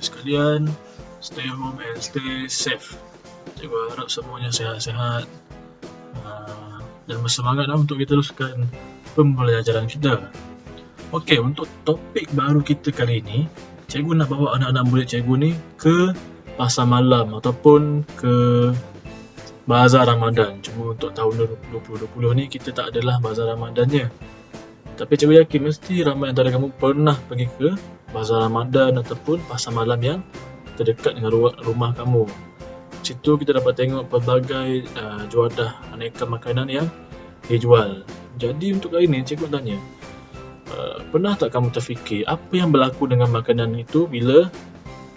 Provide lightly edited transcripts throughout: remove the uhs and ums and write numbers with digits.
sekalian, stay home and stay safe. Cikgu harap semuanya sehat-sehat dan bersemangatlah untuk kita teruskan pembelajaran kita. Okey, untuk topik baru kita kali ini, cikgu nak bawa anak-anak murid cikgu ni ke pasar malam ataupun ke bazar Ramadan. Cuma untuk tahun 2020 ni kita tak adalah bazar Ramadannya. Tapi cikgu yakin mesti ramai antara kamu pernah pergi ke bazar Ramadan ataupun pasar malam yang terdekat dengan rumah kamu. Situ kita dapat tengok pelbagai juadah aneka makanan yang dijual. Jadi untuk kali ni cikgu tanya, pernah tak kamu terfikir apa yang berlaku dengan makanan itu bila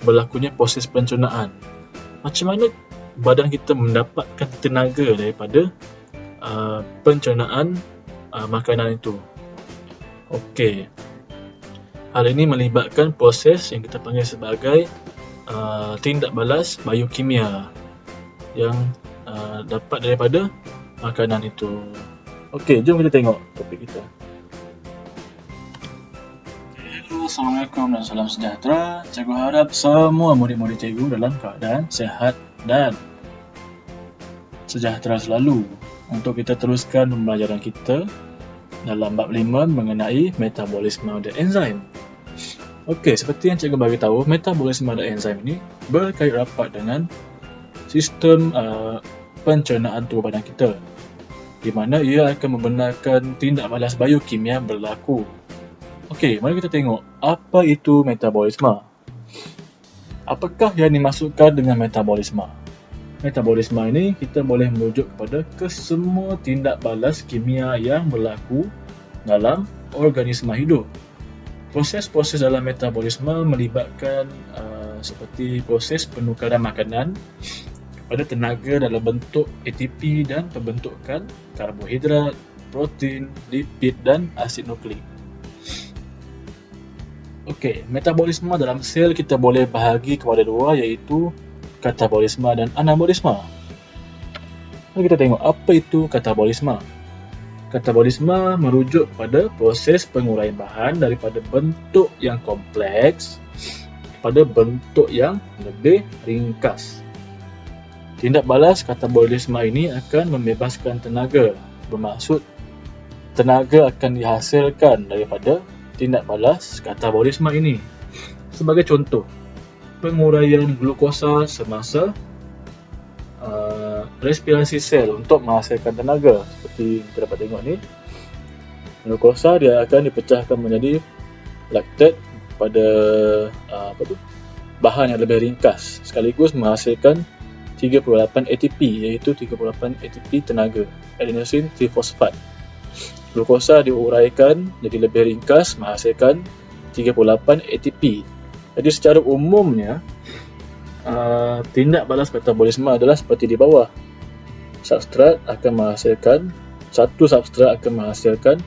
berlakunya proses pencernaan? Macam mana badan kita mendapatkan tenaga daripada pencernaan makanan itu? Okey, hal ini melibatkan proses yang kita panggil sebagai tindak balas biokimia yang dapat daripada makanan itu. Okey, jom kita tengok topik kita. Hello, Assalamualaikum dan salam sejahtera. Cikgu harap semua murid-murid cikgu dalam keadaan sihat dan sejahtera selalu. Untuk kita teruskan pembelajaran kita dalam bab 5 mengenai metabolisme dan enzim. Okey, seperti yang cikgu bagi tahu, metabolisme dan enzim ini berkait rapat dengan sistem pencernaan tubuh badan kita, di mana ia akan membenarkan tindak balas biokimia berlaku. Okey, mari kita tengok apa itu metabolisme. Apakah yang dimaksudkan dengan metabolisme? Metabolisme ini kita boleh merujuk kepada kesemua tindak balas kimia yang berlaku dalam organisma hidup. Proses-proses dalam metabolisme melibatkan seperti proses penukaran makanan kepada tenaga dalam bentuk ATP dan pembentukan karbohidrat, protein, lipid dan asid nukleik. Okey, metabolisme dalam sel kita boleh bahagi kepada dua, iaitu katabolisme dan anabolisme. Mari kita tengok apa itu katabolisme. Katabolisme merujuk pada proses penguraian bahan daripada bentuk yang kompleks kepada bentuk yang lebih ringkas. Tindak balas katabolisme ini akan membebaskan tenaga. Bermaksud, tenaga akan dihasilkan daripada tindak balas katabolisme ini. Sebagai contoh, penguraian glukosa semasa respirasi sel untuk menghasilkan tenaga. Seperti kita dapat tengok ni, glukosa dia akan dipecahkan menjadi laktat pada bahan yang lebih ringkas, sekaligus menghasilkan 38 ATP, iaitu 38 ATP tenaga, adenosine trifosfat. Glukosa diuraikan jadi lebih ringkas, menghasilkan 38 ATP. Jadi secara umumnya tindak balas katabolisme adalah seperti di bawah. Substrat akan menghasilkan, satu substrat akan menghasilkan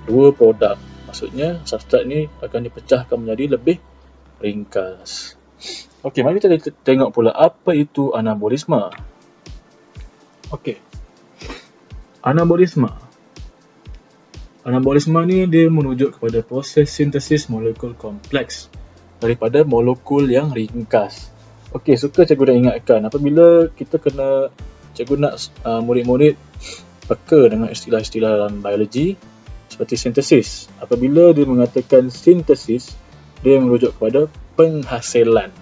dua produk. Maksudnya substrat ini akan dipecahkan menjadi lebih ringkas. Okey, mari kita tengok pula apa itu anabolisme. Okey, anabolisme. Anabolisme ni dia merujuk kepada proses sintesis molekul kompleks daripada molekul yang ringkas. Okey, suka cikgu dah ingatkan, apabila kita cikgu nak murid-murid peka dengan istilah-istilah dalam biologi seperti sintesis. Apabila dia mengatakan sintesis, dia merujuk kepada penghasilan.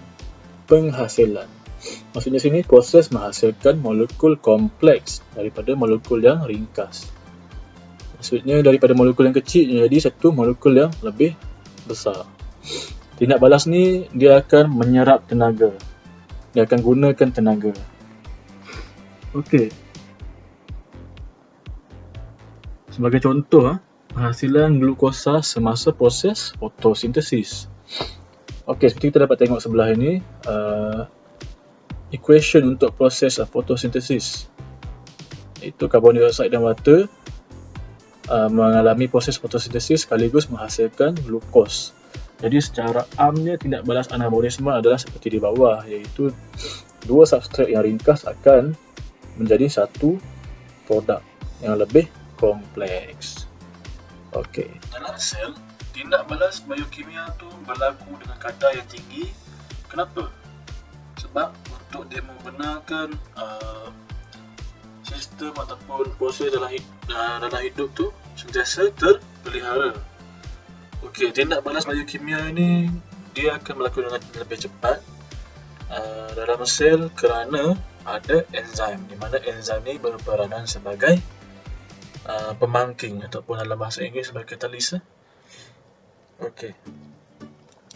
Maksudnya sini proses menghasilkan molekul kompleks daripada molekul yang ringkas. Maksudnya daripada molekul yang kecil jadi satu molekul yang lebih besar. Tindak balas ni dia akan menyerap tenaga. Dia akan gunakan tenaga. Okey. Sebagai contoh, penghasilan glukosa semasa proses fotosintesis. Okey, seperti kita dapat tengok sebelah ini, equation untuk proses fotosintesis, iaitu karbon dioksida dan water mengalami proses fotosintesis sekaligus menghasilkan glukos. Jadi secara amnya tindak balas anabolisme adalah seperti di bawah, iaitu dua substrat yang ringkas akan menjadi satu produk yang lebih kompleks. Okey. Dalam sel, tindak balas biokimia tu berlaku dengan kadar yang tinggi. Kenapa? Sebab untuk dia membenarkan sistem ataupun proses dalam hidup tu sentiasa terpelihara. Okey, tindak balas biokimia ini dia akan berlaku dengan lebih cepat dalam sel kerana ada enzim, di mana enzim ni berperanan sebagai pemangking ataupun dalam bahasa Inggeris sebagai katalis. Okey.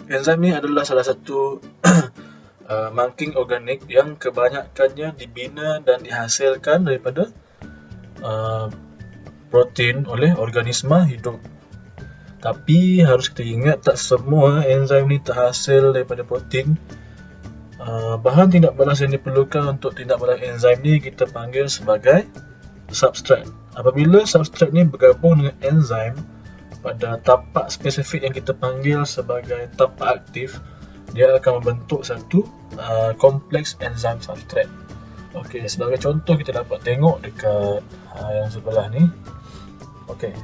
Enzim ni adalah salah satu mangking organik yang kebanyakannya dibina dan dihasilkan daripada protein oleh organisma hidup. Tapi harus kita ingat, tak semua enzim ni terhasil daripada protein. Bahan tindak balas yang diperlukan untuk tindak balas enzim ni kita panggil sebagai substrat. Apabila substrat ni bergabung dengan enzim pada tapak spesifik yang kita panggil sebagai tapak aktif, dia akan membentuk satu kompleks enzim substrat. Okey, sebagai contoh kita dapat tengok dekat yang sebelah ni. Okey,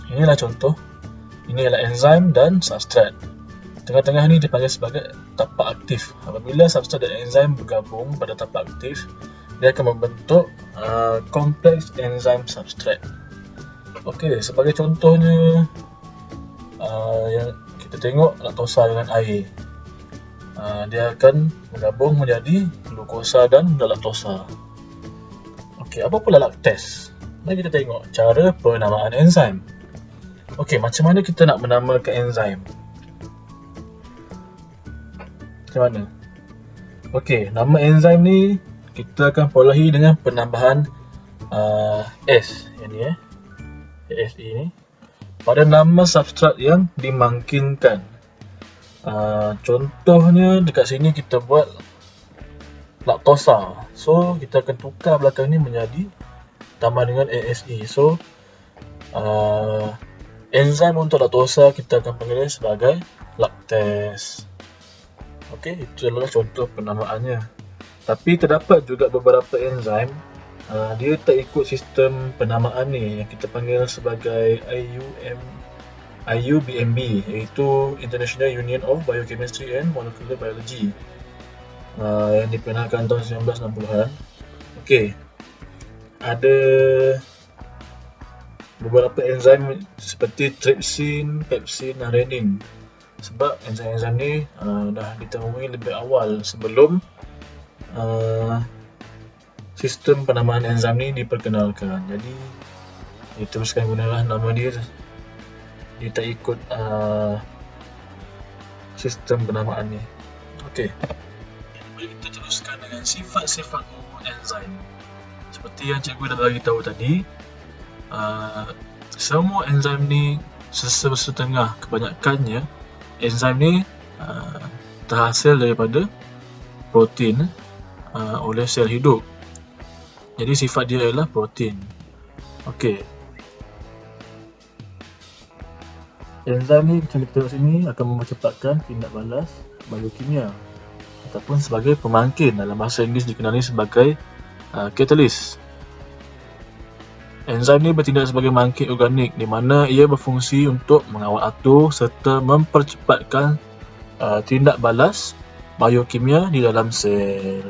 inilah contoh. Ini adalah enzim dan substrat. Tengah-tengah ni dipanggil sebagai tapak aktif. Apabila substrat dan enzim bergabung pada tapak aktif, dia akan membentuk kompleks enzim substrat. Okey, sebagai contohnya yang kita tengok laktosa dengan air. Dia akan bergabung menjadi glukosa dan galaktosa. Okey, apa pula laktase? Mari kita tengok cara penamaan enzim. Okey, macam mana kita nak menamakan enzim? Macam mana? Okey, nama enzim ni kita akan perolehi dengan penambahan S, yang ni ASE ni, pada nama substrat yang dimangkinkan. Contohnya dekat sini kita buat laktosa. So kita akan tukar belakang ni menjadi tambah dengan ASE. So enzim untuk laktosa kita akan panggil sebagai laktase. Okey, itu adalah contoh penamaannya. Tapi terdapat juga beberapa enzim dia tak ikut sistem penamaan ni yang kita panggil sebagai IUBMB, iaitu International Union of Biochemistry and Molecular Biology, yang diperkenalkan tahun 1960-an. Okey, ada beberapa enzim seperti trypsin, pepsin dan renin. Sebab enzim-enzim ni dah ditemui lebih awal sebelum sistem penamaan enzim ni diperkenalkan. Jadi diteruskan gunalah nama dia. Dia tak ikut sistem penamaan ni. Okey, mari kita teruskan dengan sifat-sifat umum enzim. Seperti yang cikgu dah bagi tahu tadi, semua enzim ni setengah kebanyakannya enzim ni terhasil daripada protein oleh sel hidup. Jadi sifat dia adalah protein. Okey, enzim ni macam kita tengok sini akan mempercepatkan tindak balas biokimia ataupun sebagai pemangkin. Dalam bahasa Inggeris dikenali sebagai catalyst. Enzim ni bertindak sebagai mangkin organik, di mana ia berfungsi untuk mengawal atur serta mempercepatkan tindak balas biokimia di dalam sel.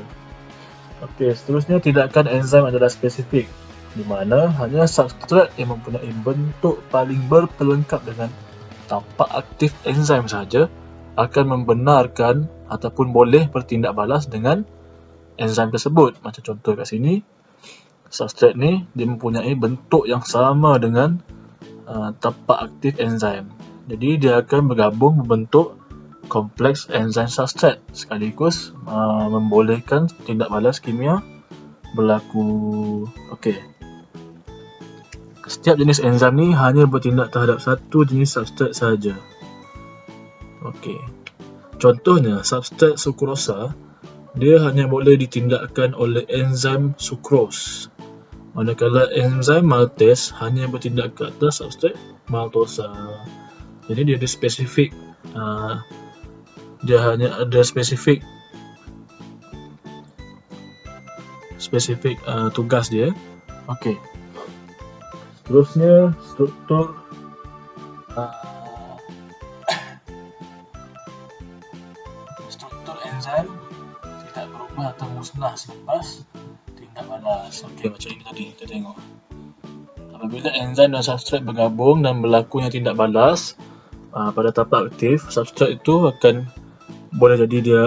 Okey, seterusnya tindakan enzim adalah spesifik, di mana hanya substrat yang mempunyai bentuk paling berpelengkap dengan tapak aktif enzim sahaja akan membenarkan ataupun boleh bertindak balas dengan enzim tersebut. Macam contoh kat sini, substrat ni dia mempunyai bentuk yang sama dengan tapak aktif enzim. Jadi dia akan bergabung membentuk kompleks enzim substrat, sekaligus membolehkan tindak balas kimia berlaku. Okey, setiap jenis enzim ni hanya bertindak terhadap satu jenis substrat sahaja. Okey, contohnya substrat sukrosa, dia hanya boleh ditindakkan oleh enzim sukrose, manakala enzim maltase hanya bertindak ke atas substrat maltosa. Jadi dia ada spesifik, dia hanya ada spesifik tugas dia. Okey, seterusnya struktur struktur enzim tidak berubah atau musnah selepas tindak balas. Okey, macam ini tadi kita tengok. Apabila enzim dan substrat bergabung dan berlakunya tindak balas pada tahap aktif, substrat itu akan boleh jadi dia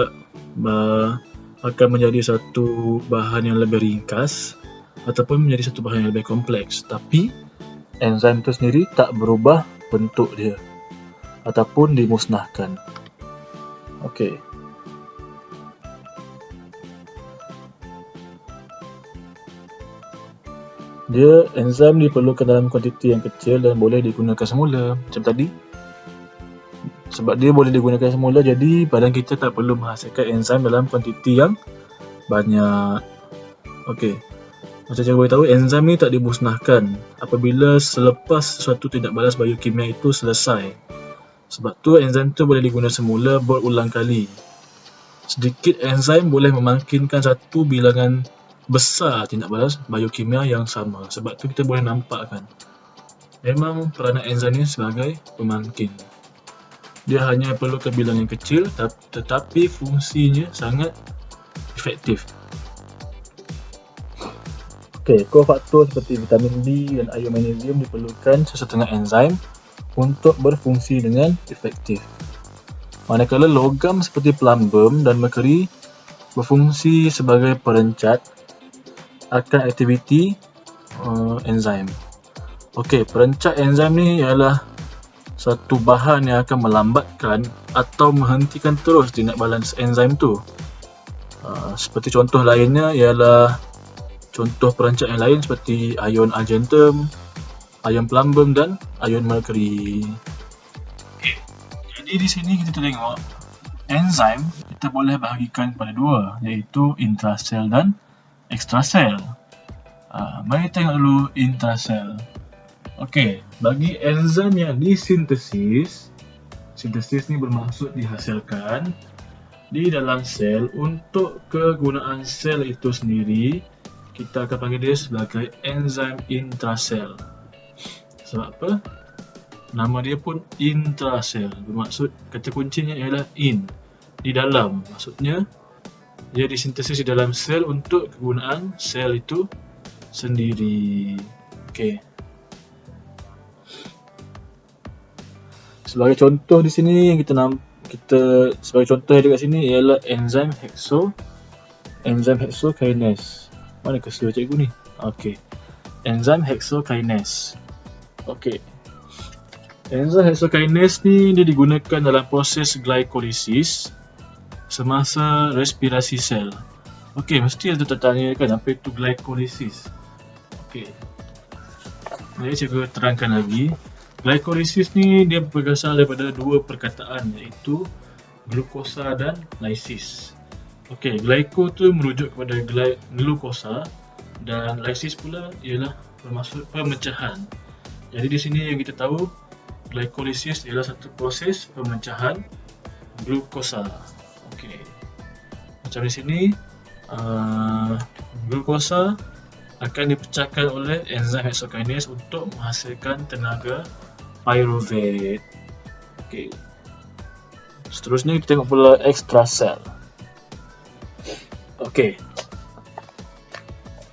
akan menjadi satu bahan yang lebih ringkas ataupun menjadi satu bahan yang lebih kompleks. Tapi enzim itu sendiri tak berubah bentuk dia ataupun dimusnahkan. Okey. Enzim diperlukan dalam kuantiti yang kecil dan boleh digunakan semula macam tadi. Sebab dia boleh digunakan semula, jadi badan kita tak perlu menghasilkan enzim dalam kuantiti yang banyak. Okey. Macam saya boleh tahu, enzim ni tak dimusnahkan apabila selepas sesuatu tindak balas biokimia itu selesai. Sebab tu enzim tu boleh digunakan semula berulang kali. Sedikit enzim boleh memungkinkan satu bilangan besar tindak balas biokimia yang sama. Sebab tu kita boleh nampak kan, memang peranan enzim ni sebagai pemangkin. Dia hanya perlu bilangan kecil tetapi fungsinya sangat efektif. Okey, kofaktor seperti vitamin D dan ion magnesium diperlukan sesetengah enzim untuk berfungsi dengan efektif. Manakala logam seperti plumbum dan merkuri berfungsi sebagai perencat akan aktiviti enzim. Okey, perencat enzim ni ialah satu bahan yang akan melambatkan atau menghentikan terus tindak balas enzim tu. Seperti contoh lainnya ialah contoh perencat yang lain seperti ion argentum, ion plumbum dan ion merkuri. Okay. Jadi di sini kita tengok enzim kita boleh bahagikan pada dua, iaitu intrasel dan ekstrasel. Mari tengok dulu intrasel. Okey, bagi enzim yang disintesis, sintesis ni bermaksud dihasilkan di dalam sel untuk kegunaan sel itu sendiri, kita akan panggil dia sebagai enzim intrasel. Sebab apa? Nama dia pun intrasel, bermaksud kata kuncinya ialah in, di dalam. Maksudnya dia disintesis di dalam sel untuk kegunaan sel itu sendiri. Okey. Sebagai contoh di sini yang kita sebagai contoh yang dekat sini ialah enzim hexokinase. Mana kesel cikgu ni? Okey. Enzim hexokinase. Okey. Enzim hexokinase ni dia digunakan dalam proses glycolysis semasa respirasi sel. Okey, mesti ada tertanya kan apa itu glycolysis. Okey. Jadi cikgu terangkan lagi. Glycolysis ni dia berasal daripada dua perkataan, iaitu glukosa dan lysis. Okey, glyco tu merujuk kepada glukosa dan lysis pula ialah bermaksud pemecahan. Jadi di sini yang kita tahu, glycolysis ialah satu proses pemecahan glukosa. Okey. Macam di sini, glukosa akan dipecahkan oleh enzim hexokinase untuk menghasilkan tenaga pyruvate. Okey. Seterusnya kita tengok pula ekstrasel. Okey.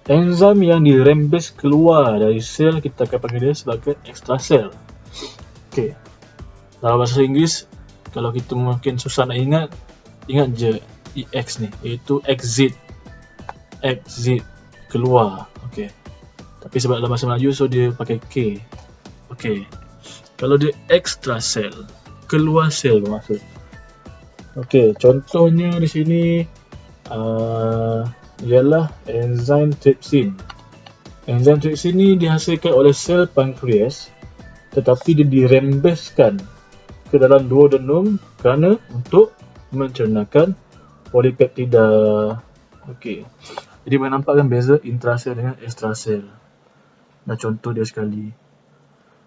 Enzim yang dirembes keluar dari sel kita akan panggil dia sebagai ekstrasel. Okey. Dalam bahasa Inggeris, kalau kita mungkin susah nak ingat je EX ni, iaitu exit. Exit, keluar. Okey. Tapi sebab dalam bahasa Melayu so dia pakai K. Okey. Kalau dia ekstrasel, keluar sel bermaksud. Okey, contohnya di sini ialah enzim trypsin. Enzim trypsin ni dihasilkan oleh sel pankreas, tetapi dia dirembeskan ke dalam duodenum kerana untuk mencernakan polipeptida. Okey. Jadi boleh nampak kan beza intrasel dengan ekstrasel. Dah contoh dia sekali.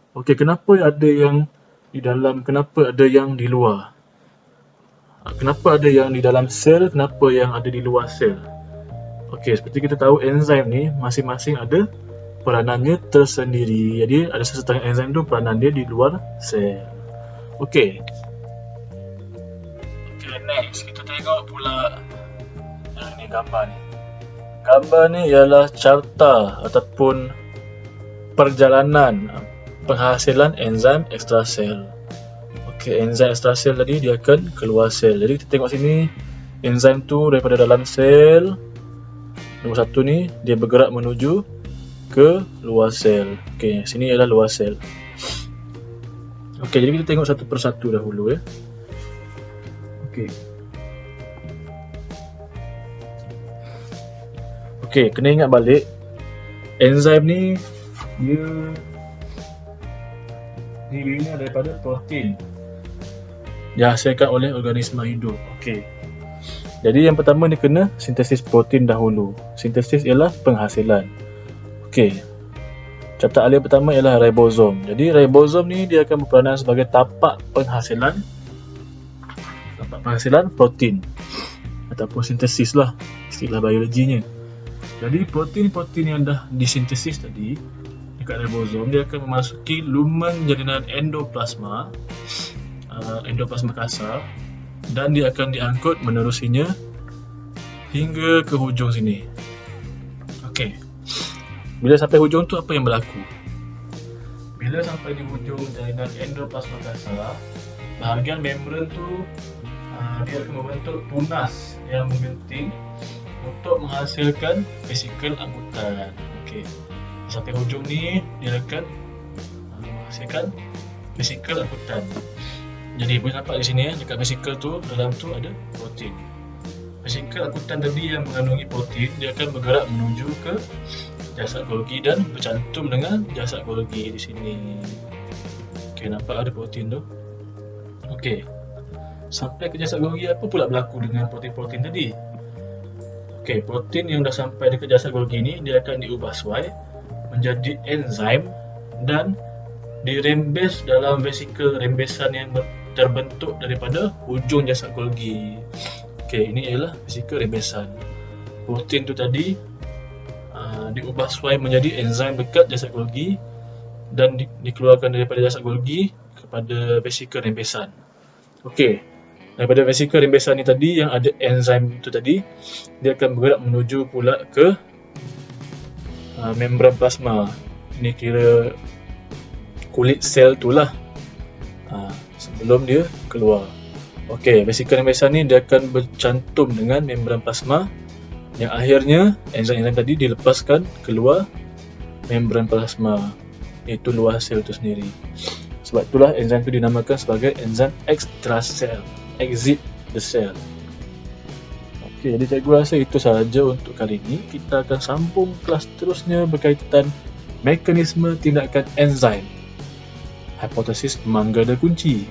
Okey, kenapa ada yang di dalam, kenapa ada yang di luar? Kenapa ada yang di dalam sel, kenapa yang ada di luar sel? Okey, seperti kita tahu enzim ni masing-masing ada peranannya tersendiri. Jadi ada sesetengah enzim tu peranan dia di luar sel. Okey. Okay, next kita tengok pula ni gambar ni. Gambar ni ialah carta ataupun perjalanan penghasilan enzim ekstrasel. Okey, enzim ekstrasel tadi dia akan keluar sel. Jadi kita tengok sini, enzim tu daripada dalam sel nombor 1 ni dia bergerak menuju ke luar sel. Okey, sini ialah luar sel. Okey, jadi kita tengok satu persatu dahulu ya. Okey. Okey, kena ingat balik enzim ni dia dibina daripada protein dihasilkan oleh organisma hidup. Okey. Jadi yang pertama dia kena sintesis protein dahulu. Sintesis ialah penghasilan. Okey. Catat alih pertama ialah ribosom. Jadi ribosom ni dia akan berperanan sebagai tapak penghasilan protein ataupun sintesis lah istilah biologinya. Jadi protein-protein yang dah disintesis tadi dekat ribosom dia akan memasuki lumen jaringan endoplasma kasar dan dia akan diangkut menerusinya hingga ke hujung sini. Okey. Bila sampai hujung tu apa yang berlaku? Bila sampai di hujung jaringan endoplasma kasar, bahagian membran tu dia akan membentuk tunas yang menggenting untuk menghasilkan vesikel angkutan. Okey. Sampai hujung ni dia akan menghasilkan vesikel angkutan. Jadi boleh nampak di sini ya, dekat vesikel tu dalam tu ada protein. Vesikel angkutan tadi yang mengandungi protein dia akan bergerak menuju ke jasad Golgi dan bercantum dengan jasad Golgi di sini. Okey, nampak ada protein tu. Okey. Sampai ke jasad Golgi, apa pula berlaku dengan protein-protein tadi? Okey, protein yang dah sampai dekat jasad Golgi ni dia akan diubah suai menjadi enzim dan dirembes dalam vesikel rembesan yang terbentuk daripada hujung jasad Golgi. Okey, ini ialah vesikel rembesan. Protein tu tadi diubah suai menjadi enzim dekat jasad Golgi dan dikeluarkan daripada jasad Golgi kepada vesikel rembesan. Okey, daripada vesikel rembesan ni tadi yang ada enzim tu tadi, dia akan bergerak menuju pula ke membran plasma. Ini kira kulit sel tu lah sebelum dia keluar. Okey, vesikel rembesan ni dia akan bercantum dengan membran plasma yang akhirnya enzim-enzim tadi dilepaskan keluar membran plasma, iaitu luar sel itu sendiri. Sebab itulah enzim itu dinamakan sebagai enzim ekstrasel, exit the cell. Okey, jadi cikgu rasa itu sahaja untuk kali ini. Kita akan sambung kelas seterusnya berkaitan mekanisme tindakan enzim. Hipotesis pemanggil kunci.